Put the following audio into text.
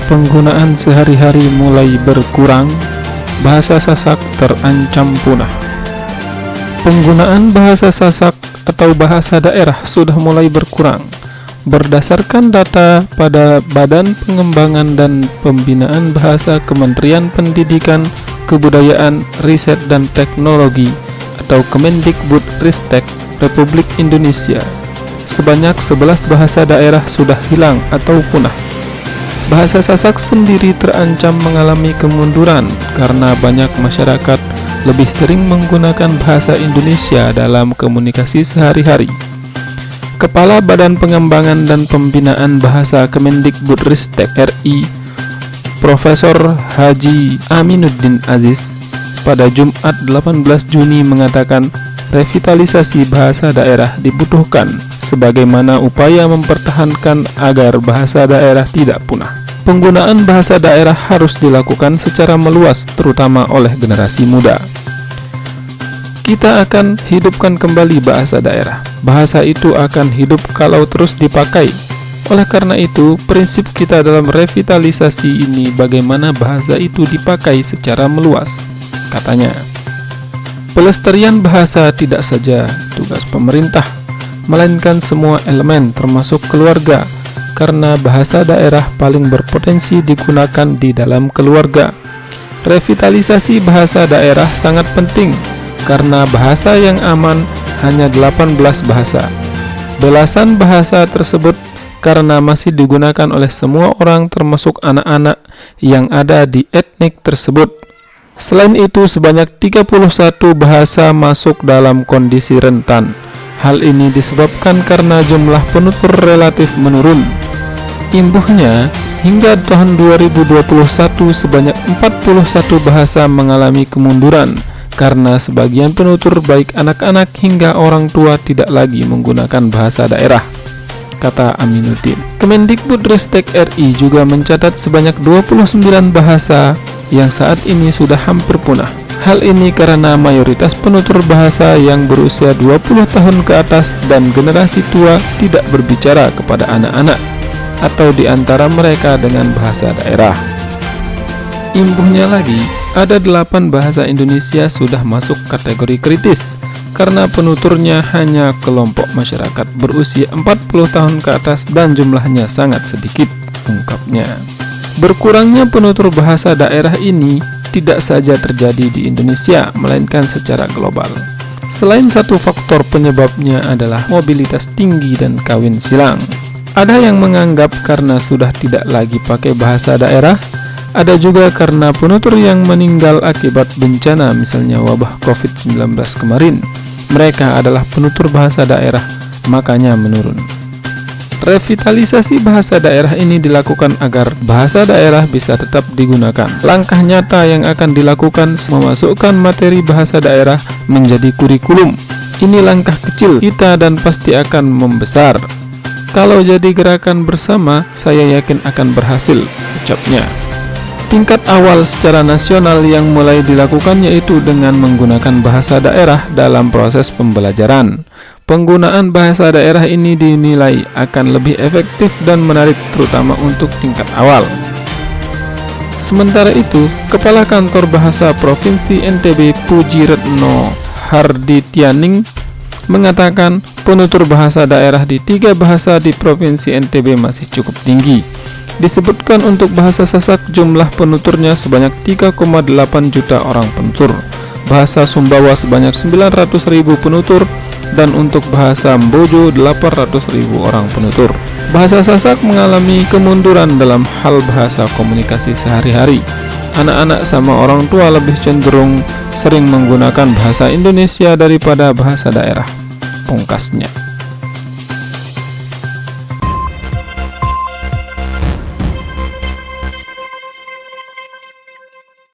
penggunaan sehari-hari mulai berkurang, bahasa Sasak terancam punah. Penggunaan bahasa Sasak atau bahasa daerah sudah mulai berkurang. Berdasarkan data pada Badan Pengembangan dan Pembinaan Bahasa Kementerian Pendidikan, Kebudayaan, Riset dan Teknologi atau Kemendikbudristek Republik Indonesia, sebanyak 11 bahasa daerah sudah hilang atau punah. Bahasa Sasak sendiri terancam mengalami kemunduran karena banyak masyarakat lebih sering menggunakan bahasa Indonesia dalam komunikasi sehari-hari. Kepala Badan Pengembangan dan Pembinaan Bahasa Kemendikbudristek RI, Profesor Haji Aminuddin Aziz, pada Jumat 18 Juni mengatakan revitalisasi bahasa daerah dibutuhkan sebagaimana upaya mempertahankan agar bahasa daerah tidak punah. Penggunaan bahasa daerah harus dilakukan secara meluas, terutama oleh generasi muda. Kita akan hidupkan kembali bahasa daerah. Bahasa itu akan hidup kalau terus dipakai. Oleh karena itu, prinsip kita dalam revitalisasi ini bagaimana bahasa itu dipakai secara meluas, katanya. Pelestarian bahasa tidak saja tugas pemerintah, melainkan semua elemen termasuk keluarga, karena bahasa daerah paling berpotensi digunakan di dalam keluarga. Revitalisasi bahasa daerah sangat penting, karena bahasa yang aman hanya 18 bahasa. Belasan bahasa tersebut karena masih digunakan oleh semua orang termasuk anak-anak yang ada di etnik tersebut. Selain itu, sebanyak 31 bahasa masuk dalam kondisi rentan. Hal ini disebabkan karena jumlah penutur relatif menurun. Imbuhnya, hingga tahun 2021 sebanyak 41 bahasa mengalami kemunduran karena sebagian penutur baik anak-anak hingga orang tua tidak lagi menggunakan bahasa daerah, kata Aminuddin. Kemendikbudristek RI juga mencatat sebanyak 29 bahasa yang saat ini sudah hampir punah. Hal ini karena mayoritas penutur bahasa yang berusia 20 tahun ke atas dan generasi tua tidak berbicara kepada anak-anak atau di antara mereka dengan bahasa daerah. Imbuhnya lagi, ada 8 bahasa Indonesia sudah masuk kategori kritis karena penuturnya hanya kelompok masyarakat berusia 40 tahun ke atas dan jumlahnya sangat sedikit, ungkapnya. Berkurangnya penutur bahasa daerah ini tidak saja terjadi di Indonesia, melainkan secara global. Selain satu faktor penyebabnya adalah mobilitas tinggi dan kawin silang. Ada yang menganggap karena sudah tidak lagi pakai bahasa daerah, ada juga karena penutur yang meninggal akibat bencana, misalnya wabah COVID-19 kemarin. Mereka adalah penutur bahasa daerah, makanya menurun. Revitalisasi bahasa daerah ini dilakukan agar bahasa daerah bisa tetap digunakan. Langkah nyata yang akan dilakukan memasukkan materi bahasa daerah menjadi kurikulum. Ini langkah kecil kita dan pasti akan membesar. Kalau jadi gerakan bersama, saya yakin akan berhasil, ucapnya. Tingkat awal secara nasional yang mulai dilakukan yaitu dengan menggunakan bahasa daerah dalam proses pembelajaran. Penggunaan bahasa daerah ini dinilai akan lebih efektif dan menarik terutama untuk tingkat awal. Sementara itu, Kepala Kantor Bahasa Provinsi NTB Pujiretno Harditianing mengatakan penutur bahasa daerah di 3 bahasa di Provinsi NTB masih cukup tinggi. Disebutkan untuk bahasa Sasak jumlah penuturnya sebanyak 3,8 juta orang penutur, bahasa Sumbawa sebanyak 900.000 penutur, dan untuk bahasa Mbojo 800.000 orang penutur. Bahasa Sasak mengalami kemunduran dalam hal bahasa komunikasi sehari-hari. Anak-anak sama orang tua lebih cenderung sering menggunakan bahasa Indonesia daripada bahasa daerah, pungkasnya.